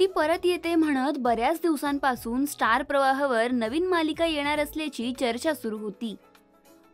ती परत येते म्हणत बऱ्याच दिवसांपासून स्टार प्रवाहावर नवीन मालिका येणार असल्याची चर्चा सुरू होती.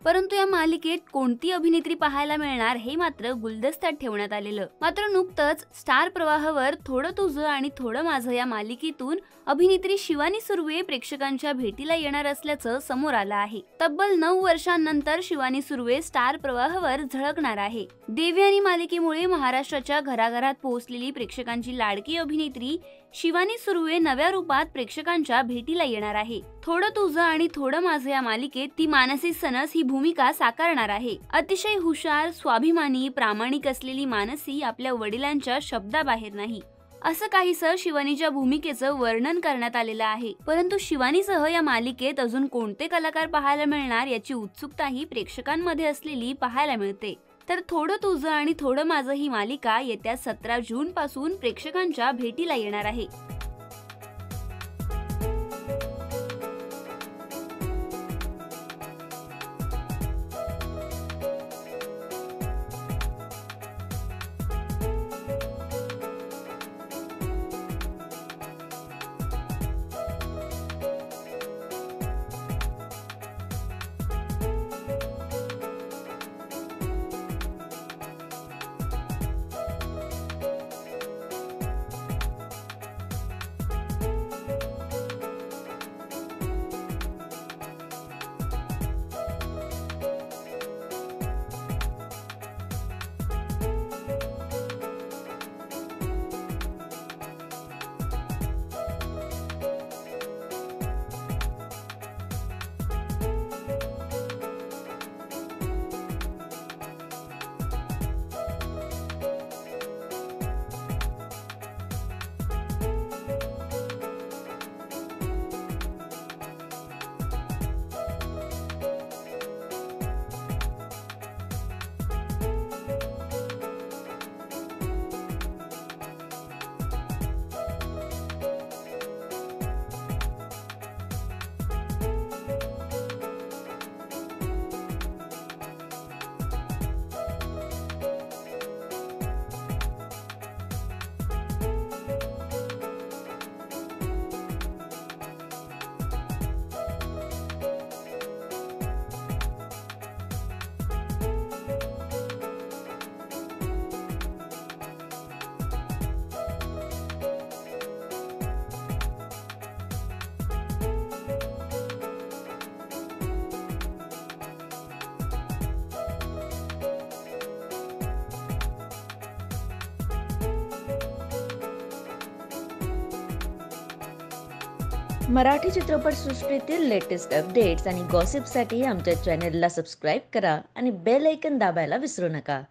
परंतु या मालिकेत कोणती अभिनेत्री पाहायला मिळणार हे मात्र गुलदस्त्यात ठेवण्यात आलेलं. मात्र नुकतंच स्टार प्रवाहावर थोडं तुझं आणि थोडं माझं या मालिकेतून अभिनेत्री शिवानी सुर्वे प्रेक्षकांच्या भेटीला येणार असल्याचं समोर आलं आहे. तब्बल 9 वर्षांनंतर शिवानी सुर्वे स्टार प्रवाहावर झळकणार आहे. देवी आणि मालिकेमुळे महाराष्ट्राच्या घराघरात पोहोचलेली प्रेक्षकांची लाडकी अभिनेत्री शिवानी सुर्वे नव्या रूपात प्रेक्षकांच्या भेटीला येणार आहे. थोडं तुझं आणि थोडं माझं या मालिकेत ती मानसी सनस ही भूमिका साकारणार आहे. अतिशय हुशार, स्वाभिमानी, प्रामाणिक असलेली मानसी आपल्या वडिलांच्या शब्दाबाहेर नाही, असं काहीसं शिवानीच्या भूमिकेचं वर्णन करण्यात आलेलं आहे. परंतु शिवानीसह या मालिकेत अजून कोणते कलाकार पाहायला मिळणार याची उत्सुकताही प्रेक्षकांमध्ये असलेली पाहायला मिळते. तर थोडं तुझं आणि थोडं माझं ही मालिका येत्या 17 जून पासून प्रेक्षकांच्या भेटीला येणार आहे. मराठी चित्रपटसृष्टीतील लेटेस्ट अपडेट्स आणि गॉसिपसाठी आमच्या चॅनेलला सबस्क्राईब करा आणि बेल ऐकन दाबायला विसरू नका.